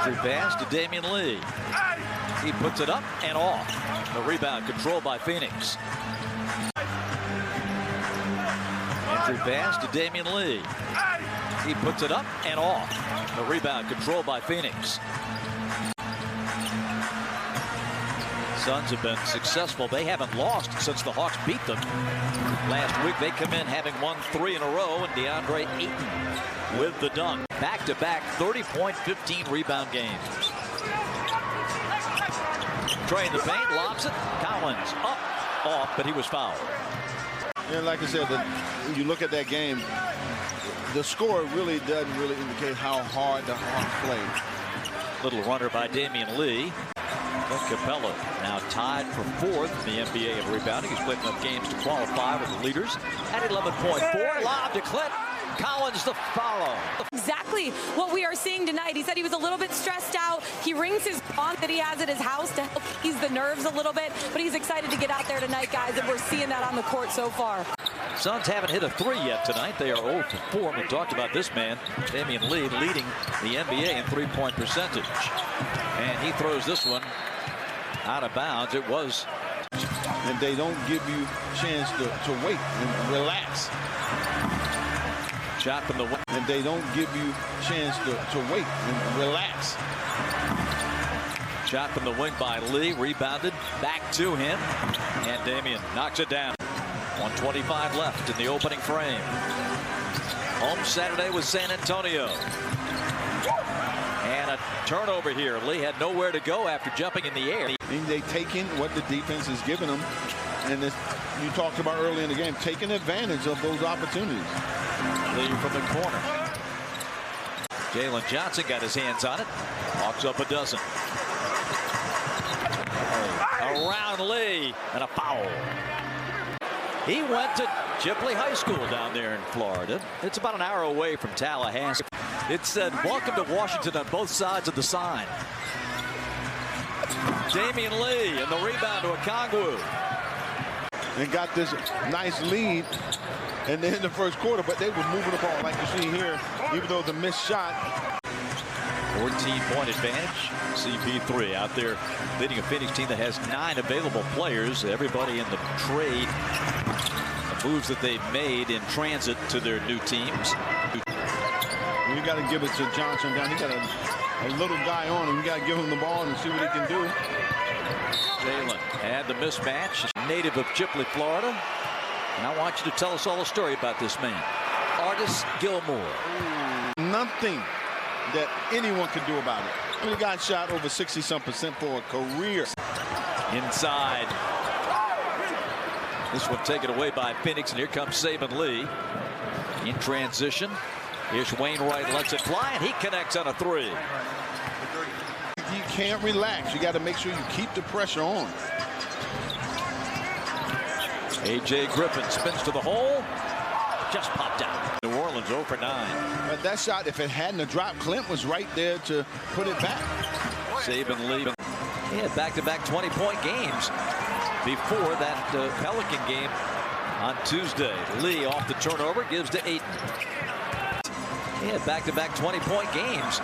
Entry pass to Damion Lee. He puts it up and off. The rebound controlled by Phoenix. Entry pass to Damion Lee. He puts it up and off. The rebound controlled by Phoenix. Suns have been successful. They haven't lost since the Hawks beat them last week. They come in having won 3 in a row, and DeAndre Ayton with the dunk. Back-to-back 30-point, 15-rebound games. Trey in the paint, lobs it. Collins up, off, but he was fouled. Yeah, like I said, when you look at that game, the score really doesn't indicate how hard the Hawks played. Little runner by Damion Lee. Capella now tied for 4th in the NBA in rebounding. He's played enough games to qualify with the leaders at 11.4. Lob to Clint. Collins the follow. Exactly what we are seeing tonight. He said he was a little bit stressed out. He rings his bond that he has at his house to help ease the nerves a little bit, but he's excited to get out there tonight, guys, and we're seeing that on the court so far. Suns haven't hit a 3 yet tonight. They are 0 for 4. We talked about this man, Damion Lee, leading the NBA in three-point percentage. And he throws this one out of bounds. It was. And they don't give you a chance to wait and relax. Shot from the wing. And they don't give you a chance to wait and relax. Shot from the wing by Lee. Rebounded back to him. And Damion knocks it down. 1:25 left in the opening frame. Home Saturday with San Antonio. And a turnover here. Lee had nowhere to go after jumping in the air. And they take in what the defense is giving them. And this, you talked about early in the game, taking advantage of those opportunities. Lee from the corner. Jalen Johnson got his hands on it. Hawks up a dozen. Around Lee and a foul. He went to Chipley High School down there in Florida. It's about an hour away from Tallahassee. It said, "Welcome to Washington" on both sides of the sign. Damion Lee and the rebound to Okongwu. And got this nice lead in the first quarter, but they were moving the ball like you see here, even though the missed shot. 14-point advantage. CP3 out there leading a Phoenix team that has 9 available players. Everybody in the trade. The moves that they've made in transit to their new teams. You got to give it to Johnson down. He got a little guy on him. You got to give him the ball and see what he can do. Jalen had the mismatch. Native of Chipley, Florida. And I want you to tell us all a story about this man. Artis Gilmore. Nothing that anyone could do about it. He got shot over 60-some% for a career. Inside. This one taken away by Phoenix, and here comes Saban Lee. In transition. Here's Wainwright, lets it fly, and he connects on a 3. You can't relax. You got to make sure you keep the pressure on. A.J. Griffin spins to the hole. Just popped out. New Orleans 0 for 9. But that shot, if it hadn't have dropped, Clint was right there to put it back. Saban Lee. He had back-to-back 20-point games before that Pelican game on Tuesday. Lee off the turnover, gives to Ayton. He had back-to-back 20-point games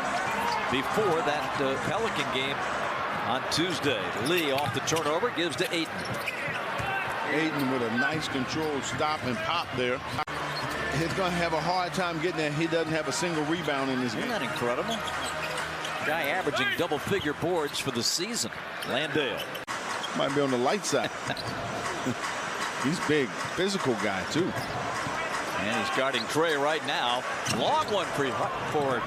before that Pelican game on Tuesday. Lee off the turnover, gives to Ayton. Ayton with a nice controlled stop and pop there. He's going to have a hard time getting there. He doesn't have a single rebound in this game. Isn't that incredible? Guy averaging double-figure boards for the season. Landale. Might be on the light side. He's big, physical guy, too. And he's guarding Trey right now. Long one for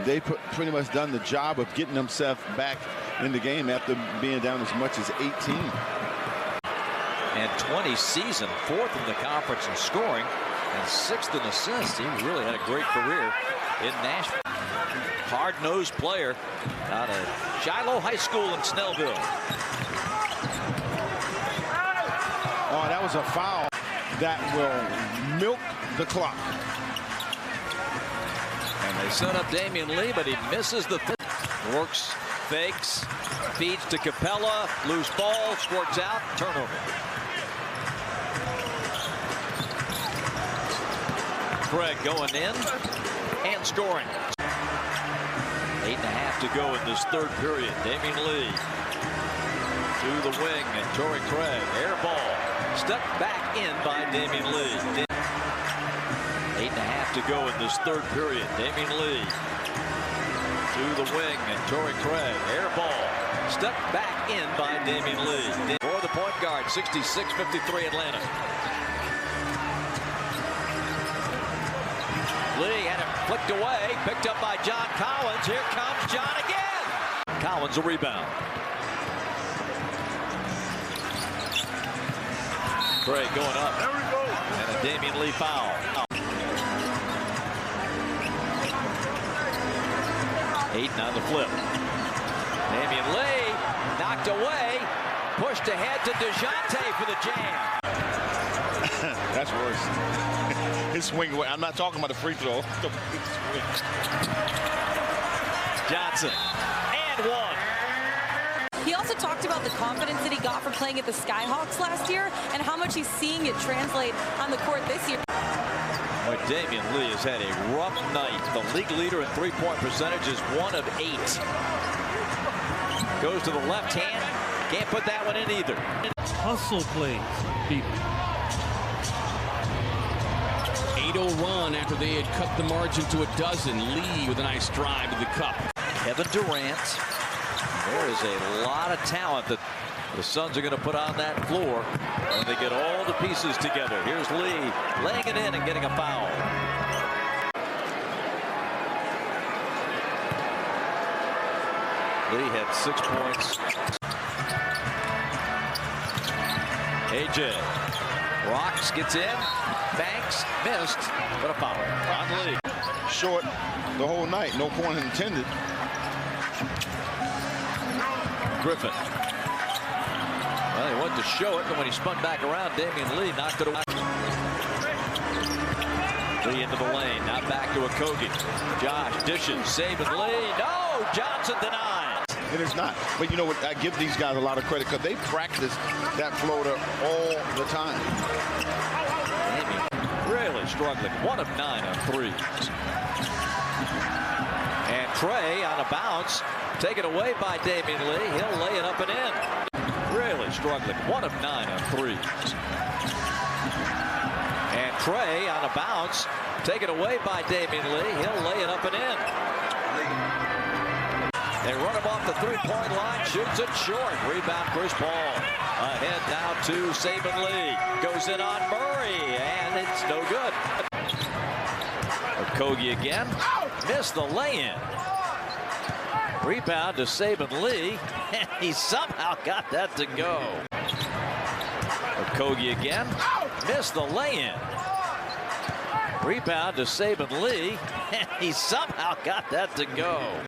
They pretty much done the job of getting themselves back in the game after being down as much as 18. And 20 season, 4th in the conference in scoring and 6th in assists. He really had a great career in Nashville. Hard-nosed player out of Shiloh High School in Snellville. Oh, that was a foul that will milk the clock. And they set up Damion Lee, but he misses the works, fakes, feeds to Capella, loose ball, squirts out, turnover. Craig going in and scoring. 8.5 to go in this third period. Damion Lee to the wing, and Torrey Craig, air ball, stepped back in by Damion Lee. 8.5 to go in this third period. Damion Lee to the wing, and Torrey Craig, air ball, stepped back in by Damion Lee. For the point guard, 66-53 Atlanta. Lee had it flicked away, picked up by John Collins. Here comes John again. Collins a rebound. Craig going up. There we go. And a Damion Lee foul. 8 on the flip. Damion Lee knocked away, pushed ahead to DeJounte for the jam. That's worse. His swing away. I'm not talking about the free throw. Johnson and one. He also talked about the confidence that he got from playing at the Skyhawks last year and how much he's seeing it translate on the court this year. Well, Damion Lee has had a rough night. The league leader in three-point percentage is 1 of 8. Goes to the left hand. Can't put that one in either. Hustle plays, people. 8-0 run after they had cut the margin to a dozen. Lee with a nice drive to the cup. Kevin Durant. There is a lot of talent that the Suns are going to put on that floor when they get all the pieces together. Here's Lee laying it in and getting a foul. Lee had 6 points. AJ rocks, gets in, banks, missed, but a foul on Lee. Short the whole night. No point intended. Griffin. Well, he wanted to show it, but when he spun back around, Damion Lee knocked it away. Lee into the lane, now back to Okogie. Josh dishes, saving Lee. No, Johnson denies. It is not. But you know what? I give these guys a lot of credit because they practice that floater all the time. Damion really struggling. 1 of 9 on threes. And Trey on a bounce, taken away by Damion Lee. He'll lay it up and in. Really struggling. 1 of 9 on threes. And Trey on a bounce, taken away by Damion Lee. He'll lay it up and in. They run him off the three-point line, shoots it short. Rebound Chris Paul. Ahead now to Saban Lee. Goes in on Murray, and it's no good. Okogie again. Missed the lay-in. Rebound to Saban Lee, and he somehow got that to go. Okogie again. Missed the lay-in. Rebound to Saban Lee, and he somehow got that to go.